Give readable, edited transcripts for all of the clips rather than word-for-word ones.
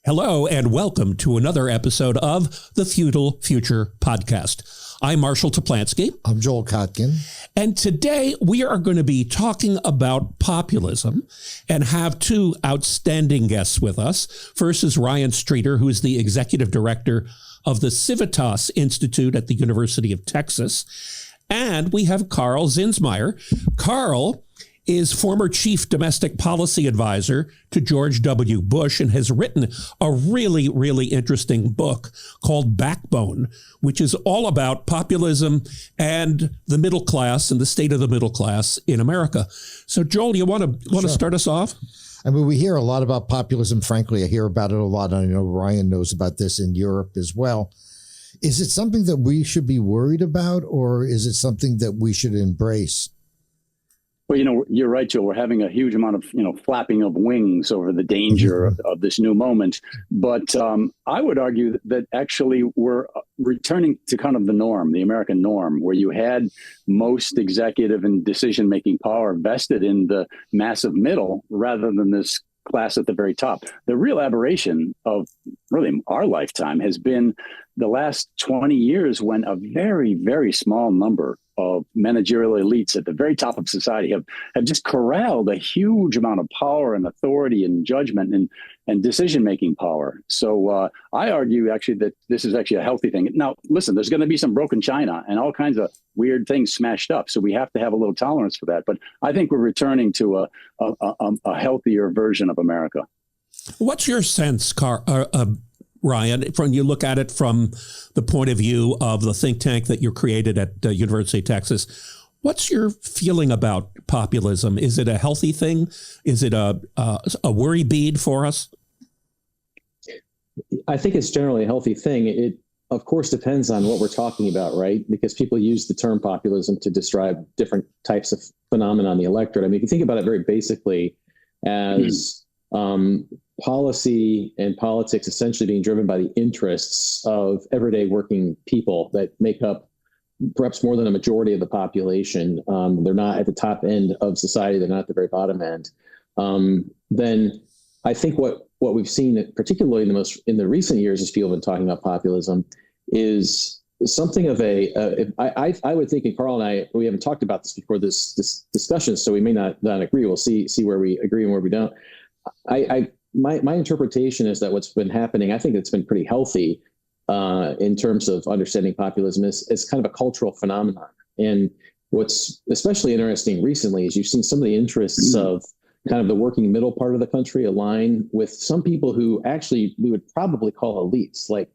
Hello and welcome to another episode of the Feudal Future Podcast. I'm Marshall Toplansky. I'm Joel Kotkin. And today we are going to be talking about populism and have two outstanding guests with us. First is Ryan Streeter, who is the executive director of the Civitas Institute at the University of Texas. And we have Karl Zinsmeister. Karl is former chief domestic policy advisor to George W. Bush and has written a really, really interesting book called Backbone, which is all about populism and the middle class and the state of the middle class in America. So, Joel, you want to start us off? I mean, we hear a lot about populism. Frankly, I hear about it a lot. I know Ryan knows about this in Europe as well. Is it something that we should be worried about, or is it something that we should embrace? Well, you're right, Joe. We're having a huge amount of, flapping of wings over the danger of this new moment. But I would argue that actually we're returning to kind of the norm, the American norm, where you had most executive and decision-making power vested in the massive middle rather than this class at the very top. The real aberration of really our lifetime has been the last 20 years when a very, very small number of managerial elites at the very top of society have just corralled a huge amount of power and authority and judgment and decision-making power. So I argue actually that this is actually a healthy thing. Now, listen, there's going to be some broken china and all kinds of weird things smashed up. So we have to have a little tolerance for that. But I think we're returning to a healthier version of America. What's your sense, Ryan, when you look at it from the point of view of the think tank that you created at the University of Texas? What's your feeling about populism? Is it a healthy thing? Is it a worry bead for us? I think it's generally a healthy thing. It, of course, depends on what we're talking about, right? Because people use the term populism to describe different types of phenomena on the electorate. I mean, if you think about it very basically as policy and politics essentially being driven by the interests of everyday working people that make up perhaps more than a majority of the population. They're not at the top end of society. They're not at the very bottom end. Then I think what we've seen, particularly in the recent years, as people have been talking about populism, is something of I would think, and Karl and we haven't talked about this before this discussion, so we may not agree. We'll see where we agree and where we don't. My interpretation is that what's been happening, I think it's been pretty healthy in terms of understanding populism is kind of a cultural phenomenon. And what's especially interesting recently is you've seen some of the interests of kind of the working middle part of the country align with some people who actually we would probably call elites, like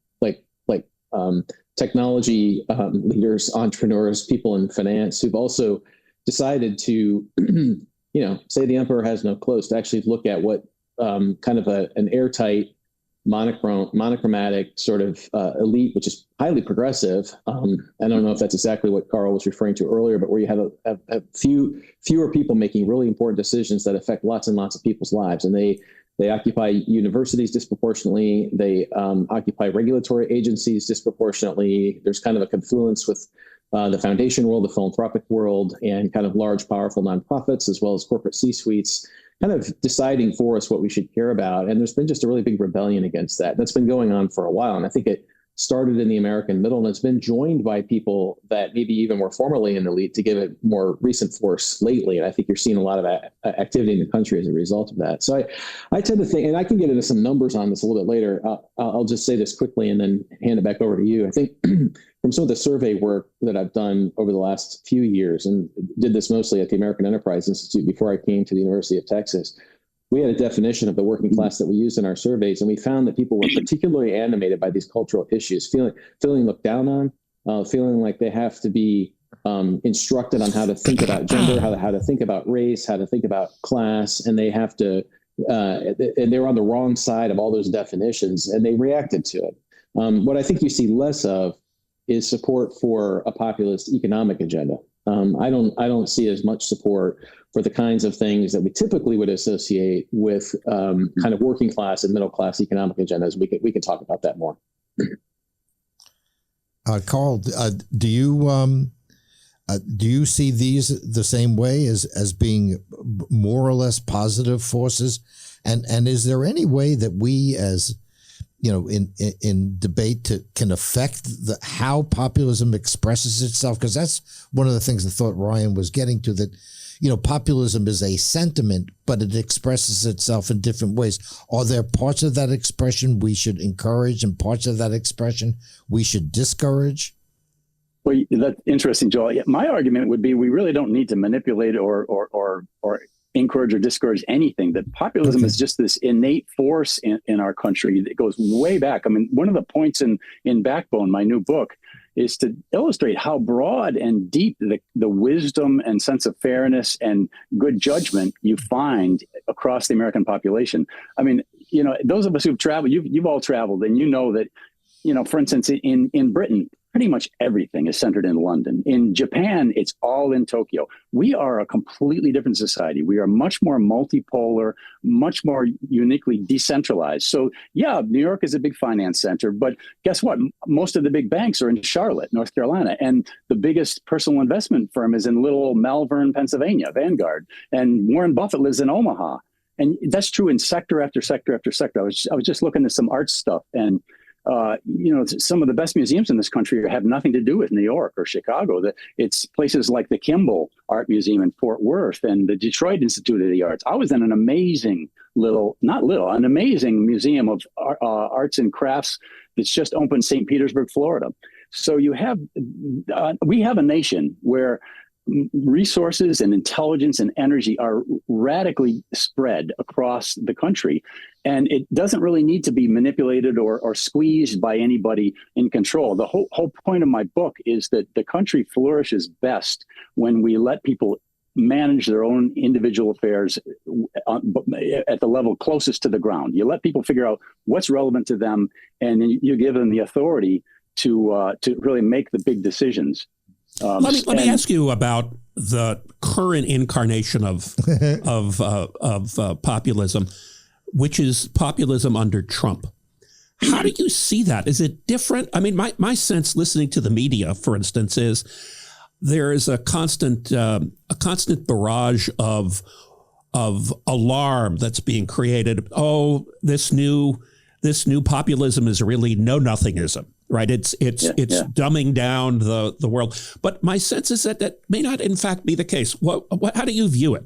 technology leaders, entrepreneurs, people in finance who've also decided to, say the emperor has no clothes, to actually look at what kind of an airtight, monochromatic sort of elite, which is highly progressive. I don't know if that's exactly what Karl was referring to earlier, but where you have a fewer people making really important decisions that affect lots and lots of people's lives. And they occupy universities disproportionately. They occupy regulatory agencies disproportionately. There's kind of a confluence with the foundation world, the philanthropic world, and kind of large, powerful nonprofits, as well as corporate C-suites, kind of deciding for us what we should care about. And there's been just a really big rebellion against that. That's been going on for a while. And I think it started in the American middle, and it's been joined by people that maybe even were formerly in the elite to give it more recent force lately. And I think you're seeing a lot of activity in the country as a result of that. So I tend to think, and I can get into some numbers on this a little bit later. I'll just say this quickly and then hand it back over to you. I think from some of the survey work that I've done over the last few years, and did this mostly at the American Enterprise Institute before I came to the University of Texas, we had a definition of the working class that we used in our surveys, and we found that people were particularly animated by these cultural issues, feeling looked down on, feeling like they have to be instructed on how to think about gender, how to think about race, how to think about class, and they have to, and they were on the wrong side of all those definitions, and they reacted to it. What I think you see less of is support for a populist economic agenda. I don't see as much support for the kinds of things that we typically would associate with kind of working class and middle class economic agendas. We can talk about that more. Karl, do you see these the same way as being more or less positive forces? And is there any way that we as in debate can affect how populism expresses itself? Because that's one of the things I thought Ryan was getting to, that, populism is a sentiment, but it expresses itself in different ways. Are there parts of that expression we should encourage and parts of that expression we should discourage? Well, that's interesting, Joel. My argument would be we really don't need to manipulate or encourage or discourage anything. That populism is just this innate force in our country that goes way back. I mean, one of the points in Backbone, my new book, is to illustrate how broad and deep the wisdom and sense of fairness and good judgment you find across the American population. I mean, those of us who've traveled, you've all traveled, and that, for instance, in Britain, pretty much everything is centered in London. In Japan, it's all in Tokyo. We are a completely different society. We are much more multipolar, much more uniquely decentralized. So yeah, New York is a big finance center, but guess what? Most of the big banks are in Charlotte, North Carolina, and the biggest personal investment firm is in little Malvern, Pennsylvania, Vanguard, and Warren Buffett lives in Omaha. And that's true in sector after sector after sector. I was just looking at some art stuff, and some of the best museums in this country have nothing to do with New York or Chicago. It's places like the Kimball Art Museum in Fort Worth and the Detroit Institute of the Arts. I was in an amazing an amazing museum of arts and crafts that's just opened in St. Petersburg, Florida. So we have a nation where resources and intelligence and energy are radically spread across the country. And it doesn't really need to be manipulated or squeezed by anybody in control. The whole point of my book is that the country flourishes best when we let people manage their own individual affairs at the level closest to the ground. You let people figure out what's relevant to them, and then you give them the authority to really make the big decisions. Let me ask you about the current incarnation of populism, which is populism under Trump. How do you see that? Is it different? I mean, my sense, listening to the media, for instance, is there is a constant barrage of alarm that's being created. Oh, this new populism is really know-nothingism. Right, it's dumbing down the world, but my sense is that may not, in fact, be the case. How do you view it?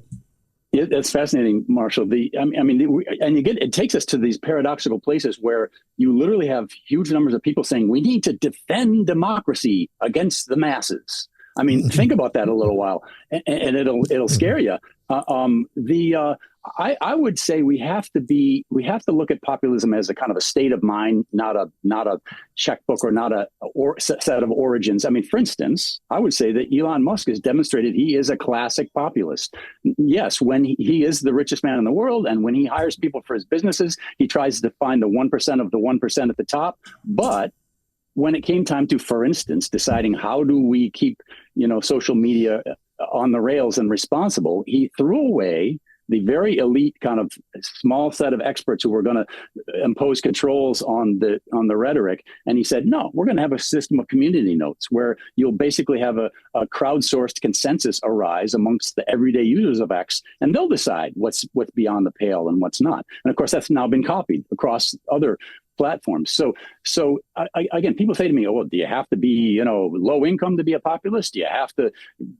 Yeah, that's fascinating, Marshall. It takes us to these paradoxical places where you literally have huge numbers of people saying we need to defend democracy against the masses. I mean, think about that a little while, and it'll scare you. I would say we have to look at populism as a kind of a state of mind, not a checkbook or not a set of origins. I mean, for instance, I would say that Elon Musk has demonstrated he is a classic populist. Yes, when he is the richest man in the world, and when he hires people for his businesses, he tries to find the 1% of the 1% at the top. But when it came time to, for instance, deciding how do we keep, social media on the rails and responsible, he threw away the very elite kind of small set of experts who were going to impose controls on the rhetoric. And he said, no, we're going to have a system of community notes where you'll basically have a crowdsourced consensus arise amongst the everyday users of X, and they'll decide what's beyond the pale and what's not. And of course, that's now been copied across other platforms. So again, people say to me, "Oh, do you have to be, low income to be a populist? Do you have to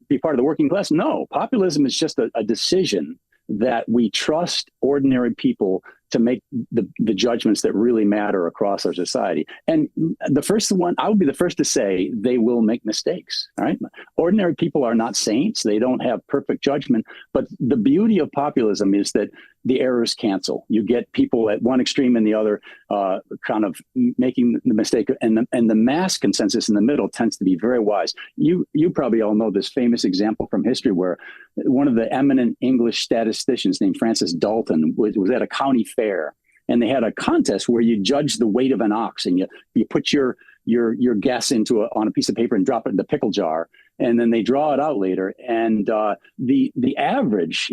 be part of the working class?" No, populism is just a decision that we trust ordinary people to make the judgments that really matter across our society. And I would be the first to say they will make mistakes. All right. Ordinary people are not saints. They don't have perfect judgment. But the beauty of populism is that the errors cancel. You get people at one extreme and the other kind of making the mistake. And the mass consensus in the middle tends to be very wise. You probably all know this famous example from history where one of the eminent English statisticians named Francis Dalton was at a county fair, and they had a contest where you judge the weight of an ox, and you put your guess on a piece of paper and drop it in the pickle jar, and then they draw it out later. And the average,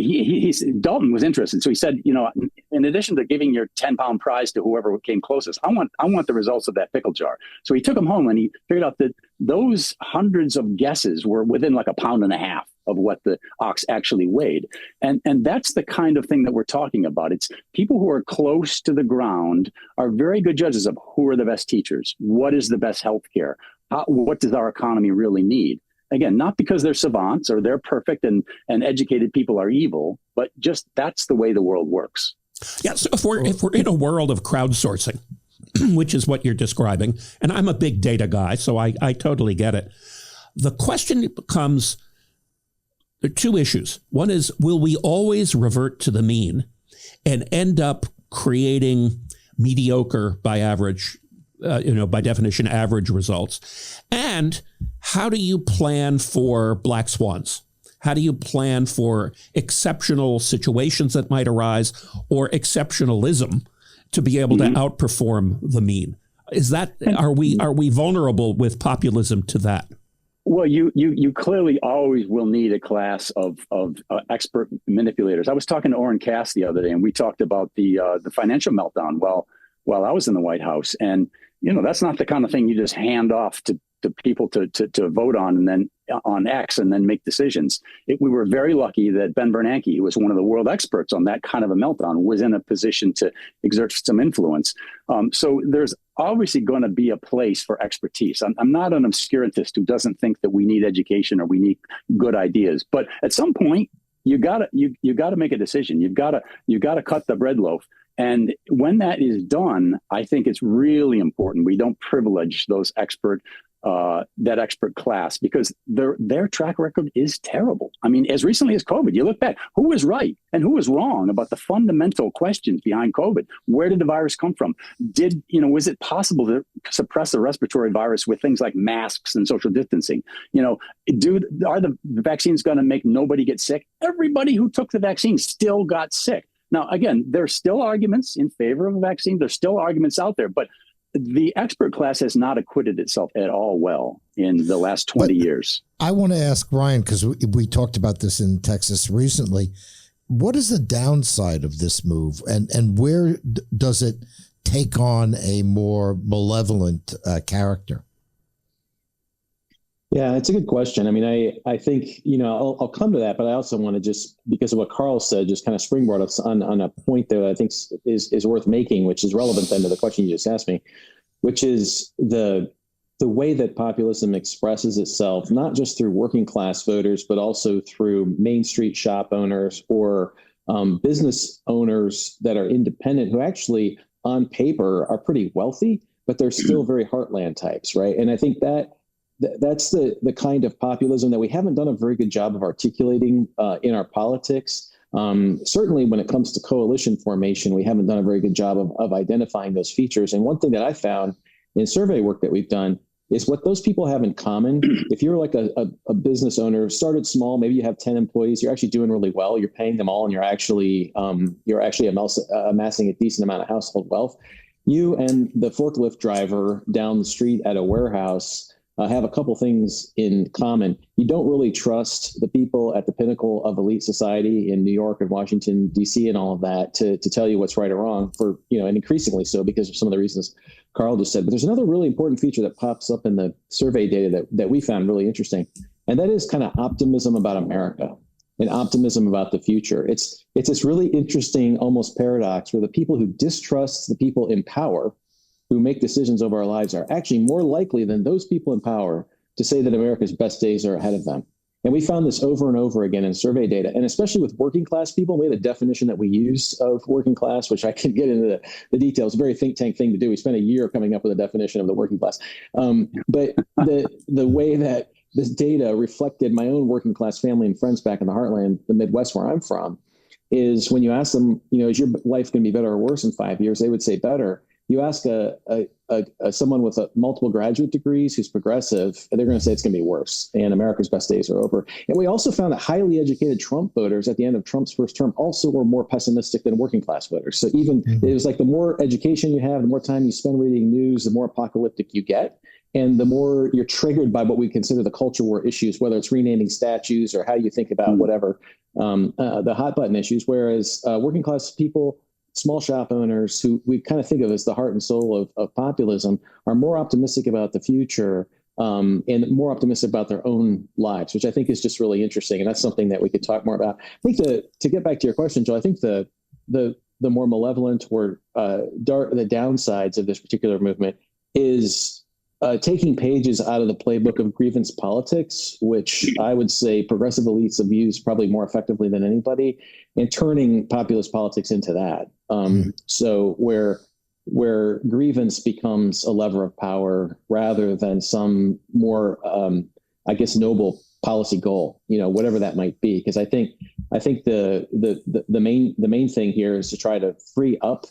Dalton was interested, so he said, in addition to giving your 10-pound prize to whoever came closest, I want the results of that pickle jar. So he took them home, and he figured out that those hundreds of guesses were within like a pound and a half of what the ox actually weighed. And that's the kind of thing that we're talking about. It's people who are close to the ground are very good judges of who are the best teachers, what is the best healthcare, what does our economy really need. Again, not because they're savants or they're perfect and educated people are evil, but just that's the way the world works. Yeah, so if we're in a world of crowdsourcing, which is what you're describing, and I'm a big data guy, so I totally get it. The question becomes, there are two issues. One is, will we always revert to the mean and end up creating mediocre by average, by definition, average results? And how do you plan for black swans? How do you plan for exceptional situations that might arise or exceptionalism to be able to outperform the mean? Are we vulnerable with populism to that? Well, you clearly always will need a class of expert manipulators. I was talking to Orrin Cass the other day, and we talked about the financial meltdown while I was in the White House, and that's not the kind of thing you just hand off to people to vote on and then on X and then make decisions. We were very lucky that Ben Bernanke, who was one of the world experts on that kind of a meltdown, was in a position to exert some influence. So there's obviously going to be a place for expertise. I'm not an obscurantist who doesn't think that we need education or we need good ideas, but at some point you gotta make a decision. You've got to cut the bread loaf. And when that is done, I think it's really important we don't privilege those that expert class, because their track record is terrible. I mean, as recently as COVID, you look back, who was right and who was wrong about the fundamental questions behind COVID? Where did the virus come from? Was it possible to suppress a respiratory virus with things like masks and social distancing? Are the vaccines going to make nobody get sick? Everybody who took the vaccine still got sick. Now, again, there's still arguments in favor of a vaccine. There's still arguments out there, but the expert class has not acquitted itself at all well in the last 20 years. I want to ask Ryan, because we talked about this in Texas recently. What is the downside of this move, and where does it take on a more malevolent character? Yeah, it's a good question. I mean, I think, I'll come to that, but I also want to just, because of what Karl said, just kind of springboard us on a point that I think is worth making, which is relevant then to the question you just asked me, which is the way that populism expresses itself, not just through working class voters, but also through Main Street shop owners or business owners that are independent, who actually on paper are pretty wealthy, but they're still very heartland types, right? And I think that's the kind of populism that we haven't done a very good job of articulating in our politics. Certainly when it comes to coalition formation, we haven't done a very good job of identifying those features. And one thing that I found in survey work that we've done is what those people have in common. If you're like a business owner, started small, maybe you have 10 employees, you're actually doing really well, you're paying them all, and you're actually amassing a decent amount of household wealth. You and the forklift driver down the street at a warehouse have a couple things in common. You don't really trust the people at the pinnacle of elite society in New York and Washington, D.C. and all of that to tell you what's right or wrong, and increasingly so because of some of the reasons Karl just said. But there's another really important feature that pops up in the survey data that we found really interesting, and that is kind of optimism about America and optimism about the future. It's this really interesting, almost paradox, where the people who distrust the people in power who make decisions over our lives are actually more likely than those people in power to say that America's best days are ahead of them. And we found this over and over again in survey data, and especially with working class people. We had a definition that we use of working class, which I can get into the details. A very think tank thing to do. We spent a year coming up with a definition of the working class. But the way that this data reflected my own working class family and friends back in the Heartland, the Midwest where I'm from, is when you ask them, is your life going to be better or worse in 5 years? They would say better. You ask someone with multiple graduate degrees who's progressive, and they're going to say it's going to be worse, and America's best days are over. And we also found that highly educated Trump voters at the end of Trump's first term also were more pessimistic than working class voters. So even it was like the more education you have, the more time you spend reading news, the more apocalyptic you get. And the more you're triggered by what we consider the culture war issues, whether it's renaming statues or how you think about whatever, the hot button issues, whereas working class people, small shop owners, who we kind of think of as the heart and soul of populism, are more optimistic about the future and more optimistic about their own lives, which I think is just really interesting. And that's something that we could talk more about. I think to get back to your question, Joe, I think the more malevolent or the downsides of this particular movement is taking pages out of the playbook of grievance politics, which I would say progressive elites have used probably more effectively than anybody, and turning populist politics into that. So where grievance becomes a lever of power rather than some more, I guess, noble policy goal, whatever that might be. Because I think the main thing here is to try to free up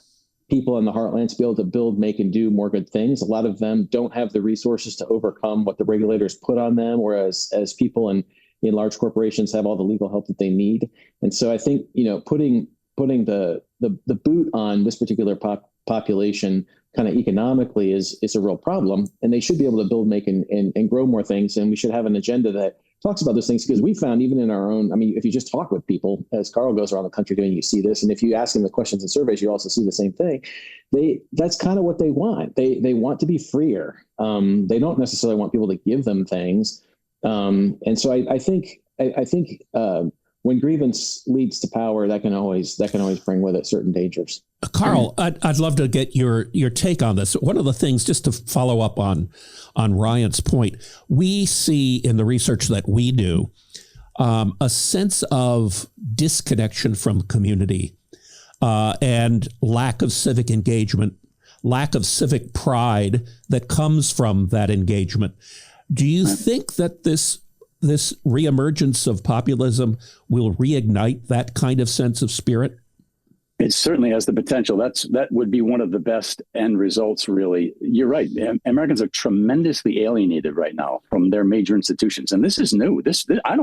people in the heartland to be able to build, make, and do more good things. A lot of them don't have the resources to overcome what the regulators put on them, whereas as people in large corporations have all the legal help that they need. And so I think putting the boot on this particular population kind of economically is a real problem, and they should be able to build, make, and grow more things. And we should have an agenda that talks about those things, because we found even in our own, if you just talk with people, as Karl goes around the country doing, you see this. And if you ask them the questions and surveys, you also see the same thing. That's kind of what they want. They want to be freer. They don't necessarily want people to give them things. And so I think when grievance leads to power, that can always bring with it certain dangers. Karl, I'd love to get your take on this. One of the things, just to follow up on Ryan's point, we see in the research that we do a sense of disconnection from community and lack of civic engagement, lack of civic pride that comes from that engagement. Do you think that this reemergence of populism will reignite that kind of sense of spirit? It certainly has the potential. That would be one of the best end results, really. You're right. Americans are tremendously alienated right now from their major institutions. And this is new.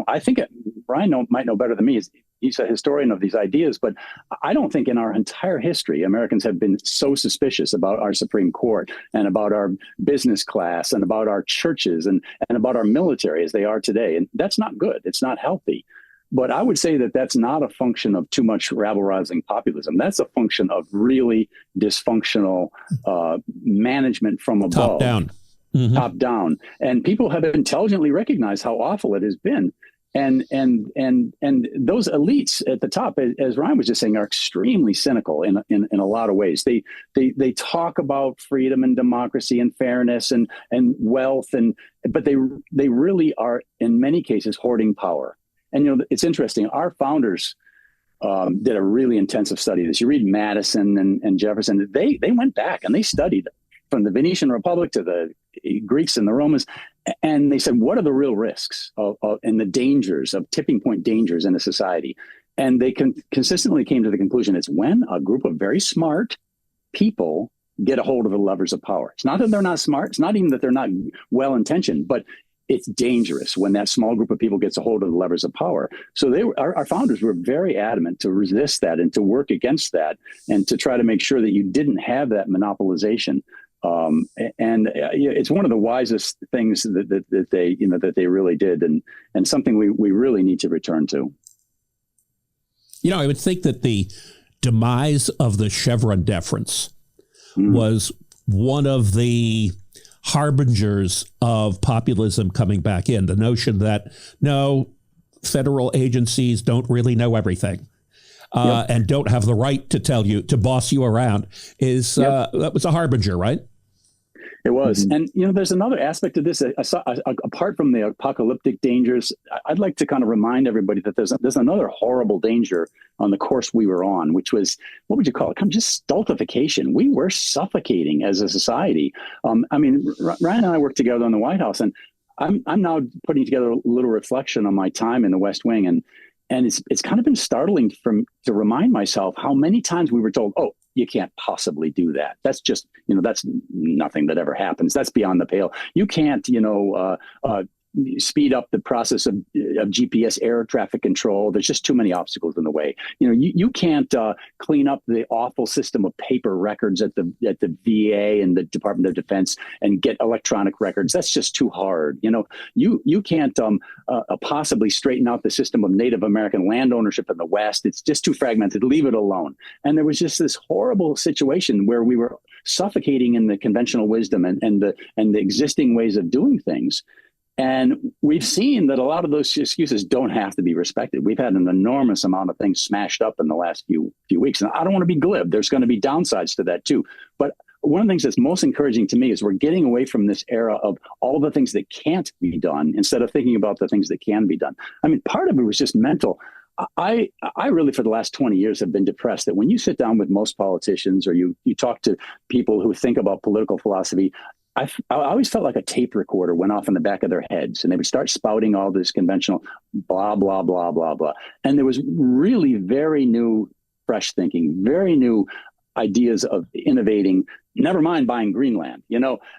I think Brian might know better than me. He's a historian of these ideas, but I don't think in our entire history, Americans have been so suspicious about our Supreme Court and about our business class and about our churches and about our military as they are today. And that's not good. It's not healthy. But I would say that that's not a function of too much rabble-rousing populism. That's a function of really dysfunctional management from above. Top down. Mm-hmm. Top down. And people have intelligently recognized how awful it has been. And those elites at the top, as Ryan was just saying, are extremely cynical in a lot of ways. They talk about freedom and democracy and fairness and wealth, but they really are in many cases hoarding power. And it's interesting. Our founders did a really intensive study of this. You read Madison and Jefferson. They went back and they studied from the Venetian Republic to the Greeks and the Romans, and they said, what are the real risks and the dangers of tipping point dangers in a society? And they consistently came to the conclusion it's when a group of very smart people get a hold of the levers of power. It's not that they're not smart. It's not even that they're not well-intentioned, but it's dangerous when that small group of people gets a hold of the levers of power. So our founders were very adamant to resist that and to work against that and to try to make sure that you didn't have that monopolization. It's one of the wisest things that they really did, and something we really need to return to. I would think that the demise of the Chevron deference was one of the harbingers of populism coming back in. The notion that no, federal agencies don't really know everything and don't have the right to tell you, to boss you around that was a harbinger, right? It was. And, there's another aspect of this. Apart from the apocalyptic dangers, I'd like to kind of remind everybody that there's another horrible danger on the course we were on, which was, what would you call it? Kind of just stultification. We were suffocating as a society. Ryan and I worked together in the White House, and I'm now putting together a little reflection on my time in the West Wing. And it's kind of been startling to remind myself how many times we were told, oh, you can't possibly do that. That's just, that's nothing that ever happens. That's beyond the pale. You can't, speed up the process of GPS air traffic control. There's just too many obstacles in the way. You can't clean up the awful system of paper records at the VA and the Department of Defense and get electronic records. That's just too hard. You can't possibly straighten out the system of Native American land ownership in the West. It's just too fragmented. Leave it alone. And there was just this horrible situation where we were suffocating in the conventional wisdom and the existing ways of doing things. And we've seen that a lot of those excuses don't have to be respected. We've had an enormous amount of things smashed up in the last few weeks. And I don't want to be glib. There's going to be downsides to that too. But one of the things that's most encouraging to me is we're getting away from this era of all the things that can't be done instead of thinking about the things that can be done. I mean, part of it was just mental. I really, for the last 20 years, have been depressed that when you sit down with most politicians or you talk to people who think about political philosophy, I always felt like a tape recorder went off in the back of their heads and they would start spouting all this conventional blah, blah, blah, blah, blah. And there was really very new, fresh thinking, very new ideas of innovating, never mind buying Greenland,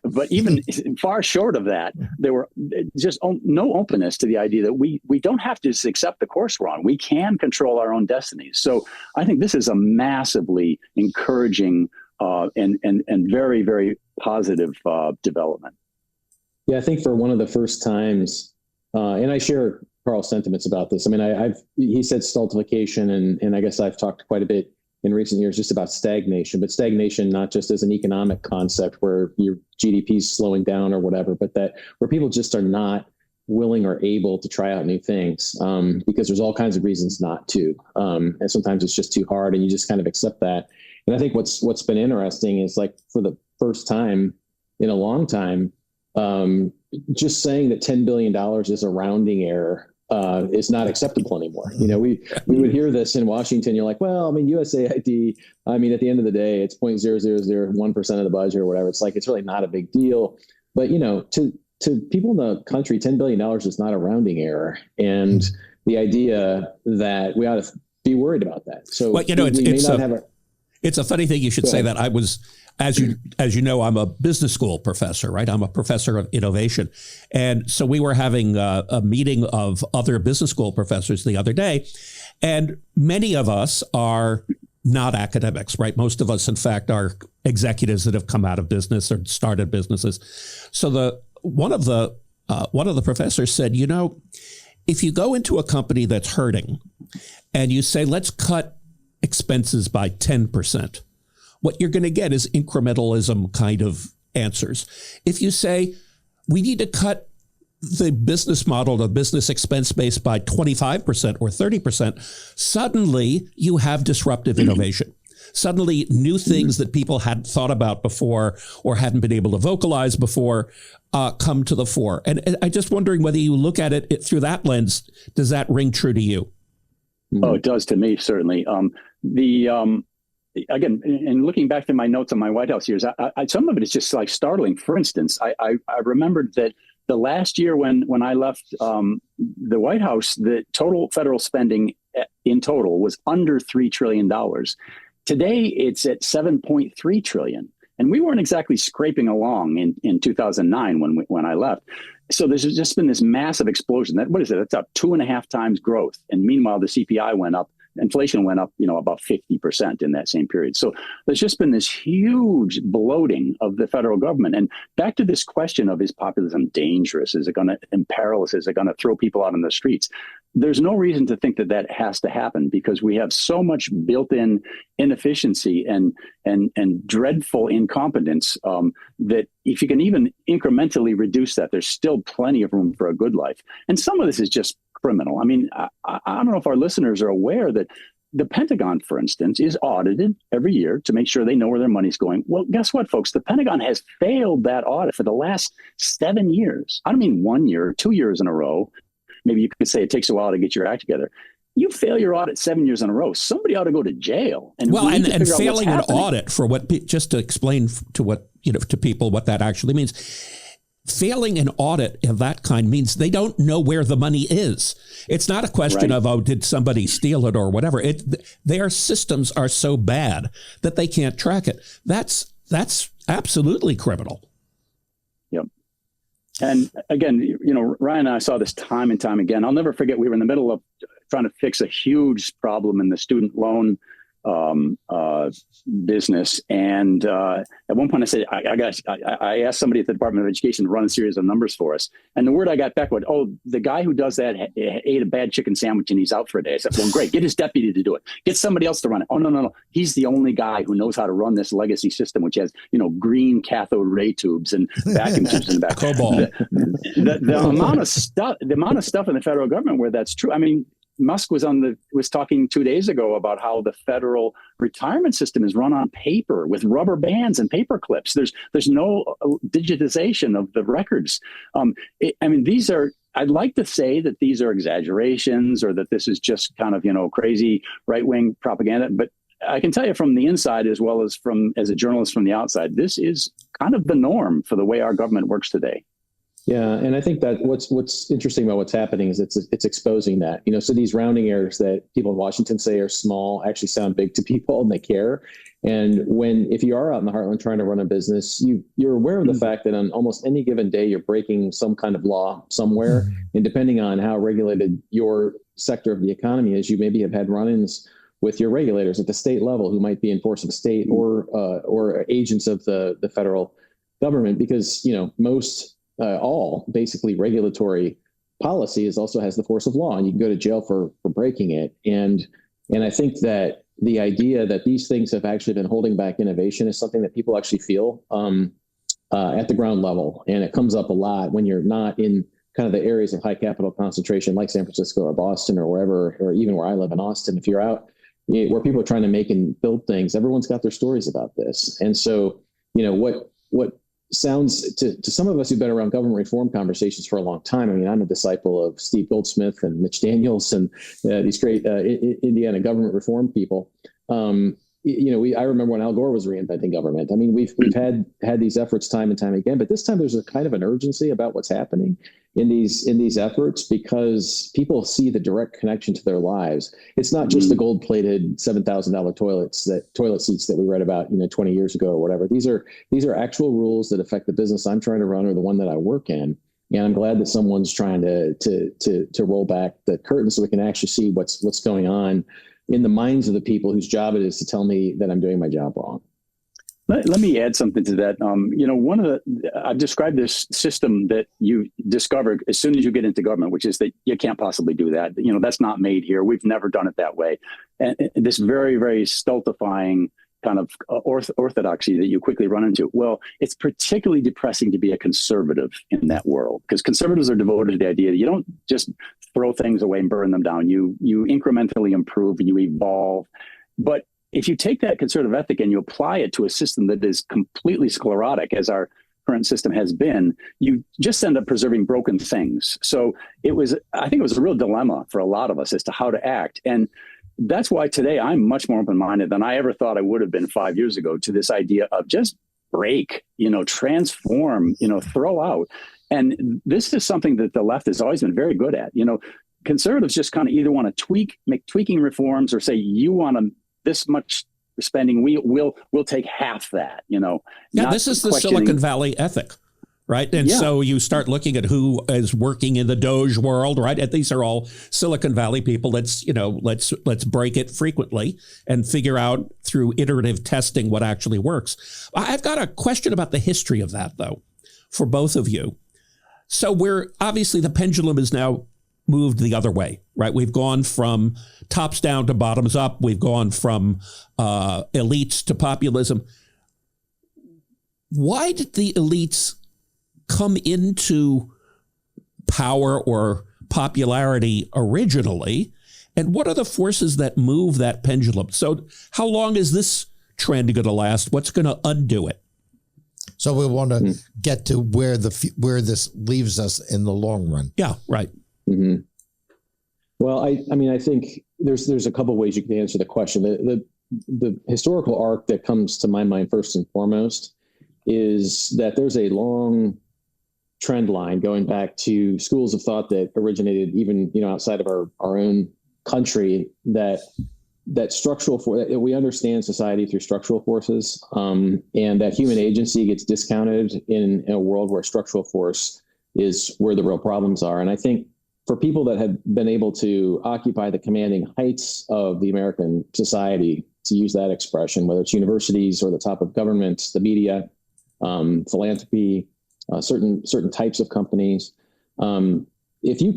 but even far short of that, there were just no openness to the idea that we don't have to just accept the course we're on. We can control our own destinies. So I think this is a massively encouraging and very, very positive development. Yeah, I think for one of the first times, and I share Karl's sentiments about this. I mean, he said stultification, and I guess I've talked quite a bit in recent years just about stagnation, but stagnation not just as an economic concept where your GDP is slowing down or whatever, but that where people just are not willing or able to try out new things because there's all kinds of reasons not to. And sometimes it's just too hard and you just kind of accept that. And I think what's been interesting is, like, for the first time in a long time, just saying that $10 billion is a rounding error is not acceptable anymore. We would hear this in Washington. You're like, well, I mean, USAID, I mean, at the end of the day, it's 0.0001% of the budget or whatever. It's like, it's really not a big deal. But, to people in the country, $10 billion is not a rounding error. And the idea that we ought to be worried about that. So it's a funny thing you should say that. I was, as you know, I'm a business school professor, right? I'm a professor of innovation. And so we were having a meeting of other business school professors the other day. And many of us are not academics, right? Most of us, in fact, are executives that have come out of business or started businesses. So one of the professors said, if you go into a company that's hurting and you say, let's cut expenses by 10%, what you're going to get is incrementalism kind of answers. If you say, we need to cut the business model, the business expense base by 25% or 30%, suddenly you have disruptive innovation. Suddenly new things that people hadn't thought about before or hadn't been able to vocalize before come to the fore. And I'm just wondering whether you look at it through that lens. Does that ring true to you? Oh, it does to me, certainly. Again, in looking back to my notes on my White House years, some of it is just like startling. For instance, I remembered that the last year when I left the White House, the total federal spending in total was under $3 trillion. Today, it's at $7.3 trillion. And we weren't exactly scraping along in 2009 when I left. So there's just been this massive explosion. What is it? That's up 2.5 times growth. And meanwhile, the CPI went up. Inflation went up, about 50% in that same period. So there's just been this huge bloating of the federal government. And back to this question of, is populism dangerous? Is it going to imperil us? Is it going to throw people out on the streets? There's no reason to think that has to happen because we have so much built-in inefficiency and dreadful incompetence that if you can even incrementally reduce that, there's still plenty of room for a good life. And some of this is just criminal. I mean, I don't know if our listeners are aware that the Pentagon, for instance, is audited every year to make sure they know where their money's going. Well, guess what, folks? The Pentagon has failed that audit for the last 7 years. I don't mean 1 year, 2 years in a row. Maybe you could say it takes a while to get your act together. You fail your audit 7 years in a row, somebody ought to go to jail. And failing an audit for what, just to explain to people what that actually means. Failing an audit of that kind means they don't know where the money is. It's not a question of, did somebody steal it or whatever. Their systems are so bad that they can't track it. That's absolutely criminal. Yep. And again, Ryan and I saw this time and time again. I'll never forget, we were in the middle of trying to fix a huge problem in the student loan business. And at one point I said, I asked somebody at the Department of Education to run a series of numbers for us. And the word I got back was, oh, the guy who does that ate a bad chicken sandwich and he's out for a day. I said, well, great. Get his deputy to do it. Get somebody else to run it. Oh, no. He's the only guy who knows how to run this legacy system, which has, green cathode ray tubes and vacuum tubes in the back. Cobalt. The amount of stuff in the federal government where that's true. I mean, Musk was talking 2 days ago about how the federal retirement system is run on paper with rubber bands and paper clips. There's no digitization of the records. I'd like to say that these are exaggerations or that this is just kind of, crazy right-wing propaganda. But I can tell you from the inside, as well as as a journalist from the outside, this is kind of the norm for the way our government works today. Yeah, and I think that what's interesting about what's happening is it's exposing that. So these rounding errors that people in Washington say are small actually sound big to people, and they care. And if you are out in the Heartland trying to run a business, you're aware of the fact that on almost any given day you're breaking some kind of law somewhere, and depending on how regulated your sector of the economy is, you maybe have had run-ins with your regulators at the state level who might be enforcing state or agents of the federal government, because all basically regulatory policy also has the force of law, and you can go to jail for breaking it. And I think that the idea that these things have actually been holding back innovation is something that people actually feel at the ground level. And it comes up a lot when you're not in kind of the areas of high capital concentration like San Francisco or Boston or wherever, or even where I live in Austin. If you're out where people are trying to make and build things, everyone's got their stories about this. And so, what sounds to some of us who've been around government reform conversations for a long time. I mean, I'm a disciple of Steve Goldsmith and Mitch Daniels and these great Indiana government reform people. I remember when Al Gore was reinventing government. I mean, we've had these efforts time and time again, but this time there's a kind of an urgency about what's happening in these efforts, because people see the direct connection to their lives. It's not just the gold-plated $7,000 toilet seats that we read about 20 years ago or whatever. These are actual rules that affect the business I'm trying to run or the one that I work in. And I'm glad that someone's trying to roll back the curtain so we can actually see what's going on in the minds of the people whose job it is to tell me that I'm doing my job wrong. Let me add something to that. I've described this system that you discover as soon as you get into government, which is that you can't possibly do that. That's not made here. We've never done it that way. And this very, very stultifying kind of orthodoxy that you quickly run into. Well, it's particularly depressing to be a conservative in that world, because conservatives are devoted to the idea that you don't just throw things away and burn them down. You incrementally improve and you evolve. But if you take that conservative ethic and you apply it to a system that is completely sclerotic, as our current system has been, you just end up preserving broken things. So I think it was a real dilemma for a lot of us as to how to act. And that's why today I'm much more open-minded than I ever thought I would have been 5 years ago to this idea of just break, transform, throw out. And this is something that the left has always been very good at. Conservatives just kind of either want to make tweaking reforms, or say, you want this much spending, we'll take half that, Yeah, this is the Silicon Valley ethic. Right. And so you start looking at who is working in the Doge world. Right. And these are all Silicon Valley people. Let's break it frequently and figure out through iterative testing what actually works. I've got a question about the history of that, though, for both of you. So obviously the pendulum is now moved the other way. Right. We've gone from tops down to bottoms up. We've gone from elites to populism. Why did the elites come into power or popularity originally? And what are the forces that move that pendulum? So how long is this trend going to last? What's going to undo it? So we want to get to where this leaves us in the long run. Yeah, right. Mm-hmm. Well, I think there's a couple of ways you can answer the question. The historical arc that comes to my mind first and foremost is that there's a long trend line going back to schools of thought that originated even outside of our own country, that structural that we understand society through structural forces, and that human agency gets discounted in a world where structural force is where the real problems are. And I think for people that have been able to occupy the commanding heights of the American society, to use that expression, whether it's universities or the top of government, the media, philanthropy, certain types of companies, if you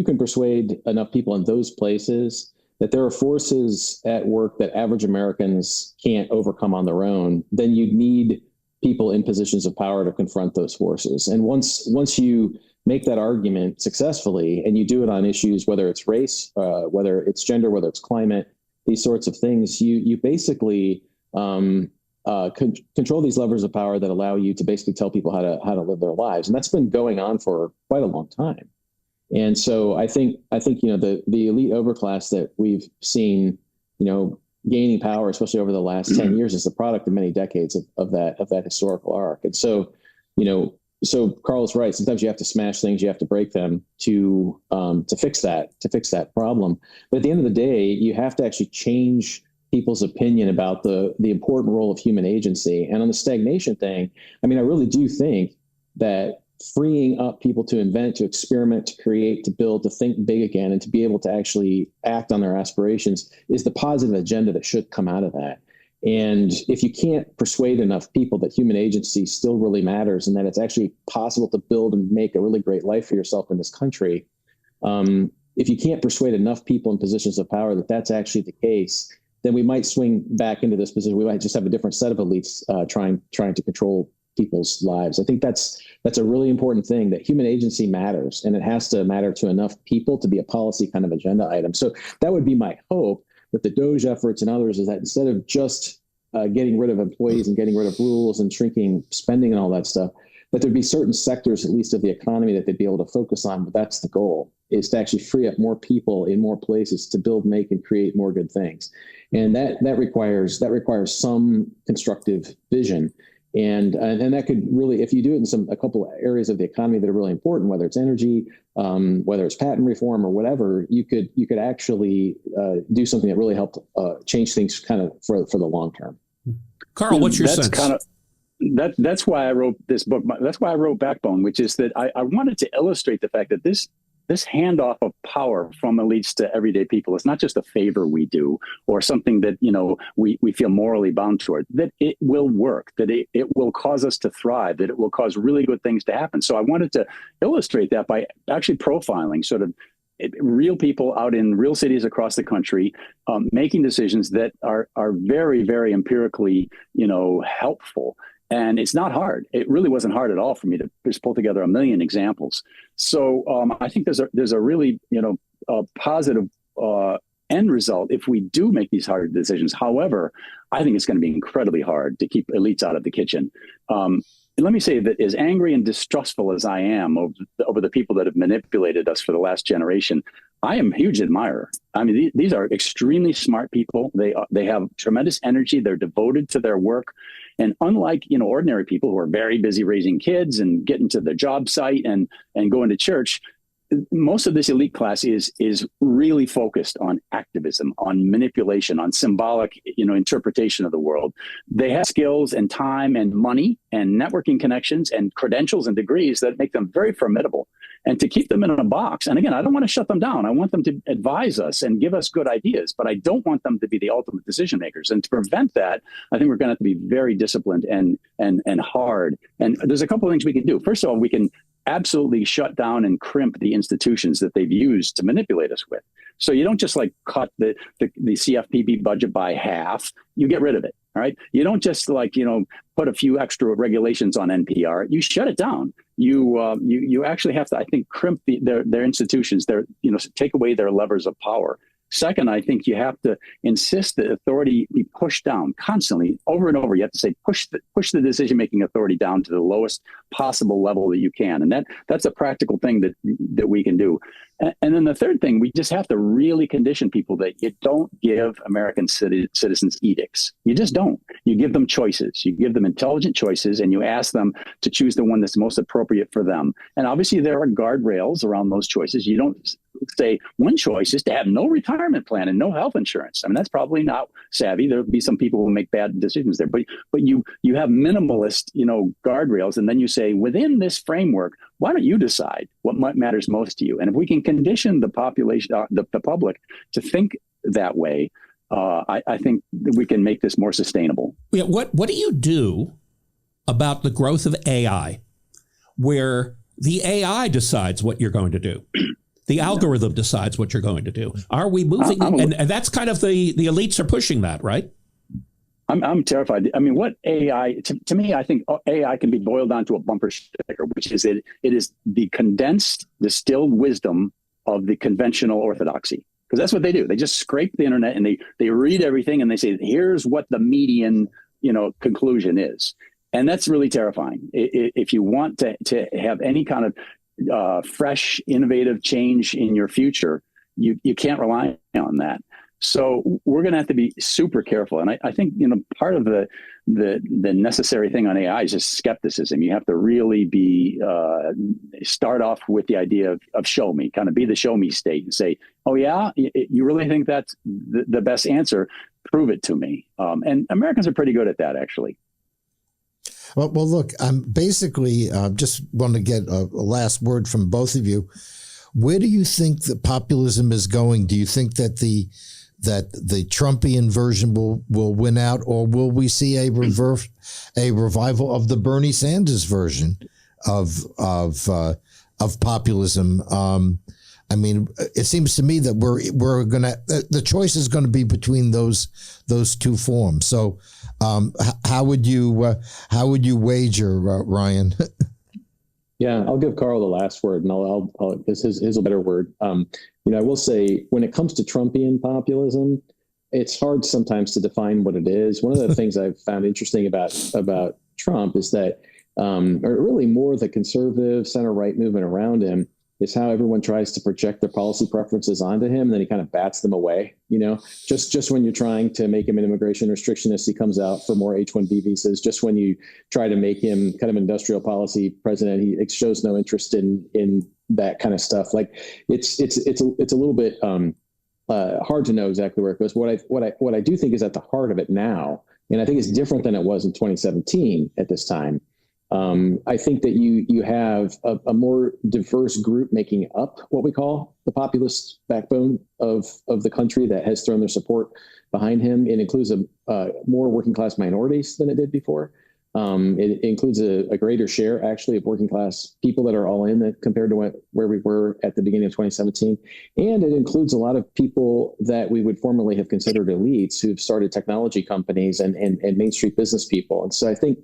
can persuade enough people in those places that there are forces at work that average Americans can't overcome on their own, then you need people in positions of power to confront those forces. And once you make that argument successfully, and you do it on issues, whether it's race, whether it's gender, whether it's climate, these sorts of things, you basically control these levers of power that allow you to basically tell people how to live their lives. And that's been going on for quite a long time. And so I think the elite overclass that we've seen, gaining power, especially over the last 10 years, is the product of many decades of that historical arc. And so, so Karl is right. Sometimes you have to smash things, you have to break them to fix that problem. But at the end of the day, you have to actually change people's opinion about the important role of human agency. And on the stagnation thing, I really do think that freeing up people to invent, to experiment, to create, to build, to think big again, and to be able to actually act on their aspirations is the positive agenda that should come out of that. And if you can't persuade enough people that human agency still really matters and that it's actually possible to build and make a really great life for yourself in this country, if you can't persuade enough people in positions of power that that's actually the case, then we might swing back into this position. We might just have a different set of elites trying to control people's lives. I think that's a really important thing, that human agency matters, and it has to matter to enough people to be a policy kind of agenda item. So that would be my hope with the Doge efforts and others, is that instead of just getting rid of employees and getting rid of rules and shrinking spending and all that stuff, that there'd be certain sectors, at least of the economy, that they'd be able to focus on. But that's the goal, is to actually free up more people in more places to build, make, and create more good things. And that requires some constructive vision. And that could really, if you do it in a couple of areas of the economy that are really important, whether it's energy, whether it's patent reform or whatever, you could actually do something that really helped change things kind of for the long term. Karl, what's your sense? That's why I wrote this book. That's why I wrote Backbone, which is that I wanted to illustrate the fact that this handoff of power from elites to everyday people is not just a favor we do or something that, we feel morally bound toward, that it will work, that it will cause us to thrive, that it will cause really good things to happen. So I wanted to illustrate that by actually profiling sort of real people out in real cities across the country, making decisions that are very, very empirically, helpful. And it's not hard. It really wasn't hard at all for me to just pull together a million examples. So I think there's a really, a positive end result if we do make these hard decisions. However, I think it's going to be incredibly hard to keep elites out of the kitchen. Let me say that as angry and distrustful as I am over the people that have manipulated us for the last generation, I am a huge admirer. These are extremely smart people. They have tremendous energy. They're devoted to their work. And unlike, ordinary people who are very busy raising kids and getting to their job site and going to church, most of this elite class is really focused on activism, on manipulation, on symbolic, interpretation of the world. They have skills and time and money and networking connections and credentials and degrees that make them very formidable. And to keep them in a box, and again, I don't want to shut them down. I want them to advise us and give us good ideas, but I don't want them to be the ultimate decision makers. And to prevent that, I think we're going to have to be very disciplined and hard. And there's a couple of things we can do. First of all, we can absolutely shut down and crimp the institutions that they've used to manipulate us with. So you don't just cut the CFPB budget by half, you get rid of it. All right. You don't just put a few extra regulations on NPR, you shut it down. You actually have to, I think, crimp their institutions, take away their levers of power. Second, I think you have to insist that authority be pushed down constantly, over and over. You have to say, push the decision-making authority down to the lowest possible level that you can. And that's a practical thing that we can do. And then the third thing, we just have to really condition people that you don't give American citizens edicts. You just don't. You give them choices. You give them intelligent choices, and you ask them to choose the one that's most appropriate for them. And obviously, there are guardrails around those choices. You don't say one choice is to have no retirement plan and no health insurance. I mean, that's probably not savvy. There'll be some people who make bad decisions there, but you have minimalist, guardrails. And then you say, within this framework, why don't you decide what matters most to you? And if we can condition the population, the public to think that way, I think that we can make this more sustainable. Yeah, what do you do about the growth of AI, where the AI decides what you're going to do? The algorithm decides what you're going to do. Are we moving? And that's kind of the elites are pushing that, right? I'm terrified. I mean, what AI, to me, I think AI can be boiled down to a bumper sticker, which is it is the condensed, distilled wisdom of the conventional orthodoxy. Because that's what they do. They just scrape the internet and they read everything and they say, here's what the median, conclusion is. And that's really terrifying. If you want to have any kind of fresh, innovative change in your future, you can't rely on that. So we're going to have to be super careful. And I think, part of the necessary thing on AI is just skepticism. You have to really start off with the idea of show me, kind of be the show me state and say, oh yeah, you really think that's the best answer? Prove it to me. And Americans are pretty good at that, actually. Well, look, I'm basically just want to get a last word from both of you. Where do you think that populism is going? Do you think that the Trumpian version will win out, or will we see a revival of the Bernie Sanders version of populism? I mean, it seems to me that we're gonna the choice is going to be between those two forms. So, how would you wager, Ryan? Yeah, I'll give Karl the last word, and I'll his a better word. I will say, when it comes to Trumpian populism, it's hard sometimes to define what it is. One of the things I've found interesting about Trump is that, or really more the conservative center-right movement around him, is how everyone tries to project their policy preferences onto him, and then he kind of bats them away. Just when you're trying to make him an immigration restrictionist, he comes out for more H-1B visas. Just when you try to make him kind of an industrial policy president, he shows no interest in that kind of stuff. Like it's a little bit hard to know exactly where it goes. What I do think is at the heart of it now, and I think it's different than it was in 2017 at this time. I think that you have a more diverse group making up what we call the populist backbone of the country that has thrown their support behind him. It includes more working class minorities than it did before. It includes a greater share, actually, of working class people that are all in that compared to where we were at the beginning of 2017. And it includes a lot of people that we would formerly have considered elites who've started technology companies and Main Street business people. And so I think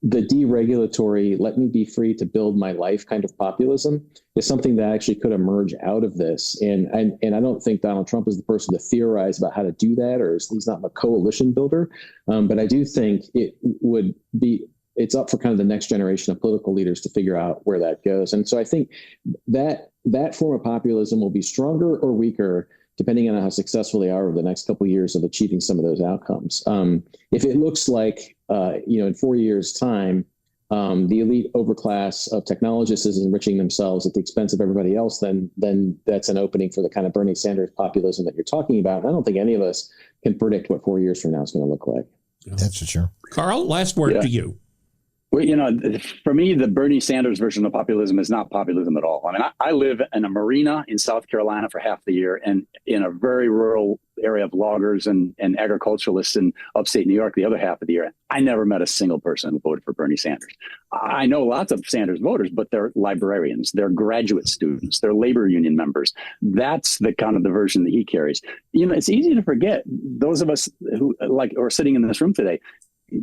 the deregulatory, let me be free to build my life kind of populism is something that actually could emerge out of this. And I don't think Donald Trump is the person to theorize about how to do that, or he's not a coalition builder. But I do think it's up for kind of the next generation of political leaders to figure out where that goes. And so I think that form of populism will be stronger or weaker depending on how successful they are over the next couple of years of achieving some of those outcomes. If it looks like, in 4 years' time, the elite overclass of technologists is enriching themselves at the expense of everybody else, then that's an opening for the kind of Bernie Sanders populism that you're talking about. And I don't think any of us can predict what 4 years from now is going to look like. That's for sure. Karl, last word to you. Well, for me, the Bernie Sanders version of populism is not populism at all. I mean, I live in a marina in South Carolina for half the year, and in a very rural area of loggers and agriculturalists in upstate New York the other half of the year. I never met a single person who voted for Bernie Sanders. I know lots of Sanders voters, but they're librarians, they're graduate students, they're labor union members. That's the kind of the version that he carries. It's easy to forget, those of us who are sitting in this room today,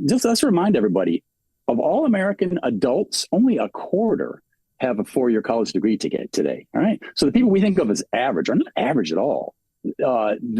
just let's remind everybody, of all American adults, only a quarter have a 4-year college degree to get today. All right. So the people we think of as average are not average at all. The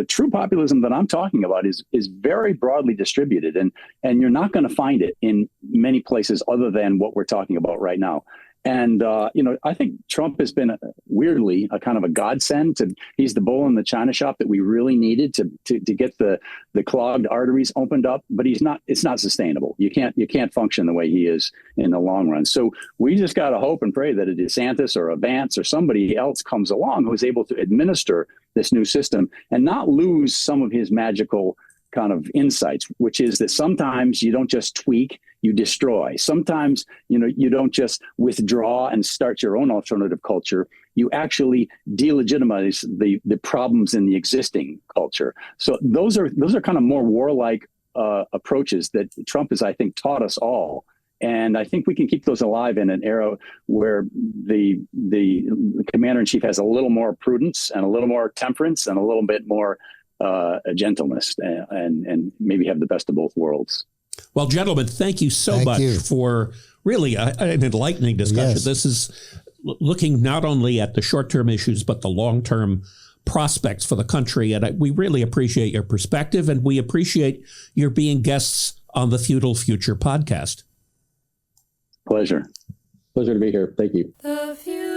true populism that I'm talking about is very broadly distributed, and you're not going to find it in many places other than what we're talking about right now. And, I think Trump has been weirdly a kind of a godsend. He's the bull in the china shop that we really needed to get the clogged arteries opened up. But it's not sustainable. You can't function the way he is in the long run. So we just got to hope and pray that a DeSantis or a Vance or somebody else comes along who is able to administer this new system and not lose some of his magical kind of insights, which is that sometimes you don't just tweak, you destroy. Sometimes, you don't just withdraw and start your own alternative culture. You actually delegitimize the problems in the existing culture. So those are kind of more warlike approaches that Trump has, I think, taught us all. And I think we can keep those alive in an era where the commander in chief has a little more prudence and a little more temperance and a little bit more gentleness, and maybe have the best of both worlds. Well, gentlemen, thank you so much for really an enlightening discussion. Yes. This is looking not only at the short-term issues, but the long-term prospects for the country. And we really appreciate your perspective, and we appreciate your being guests on the Feudal Future podcast. Pleasure to be here. Thank you. The future.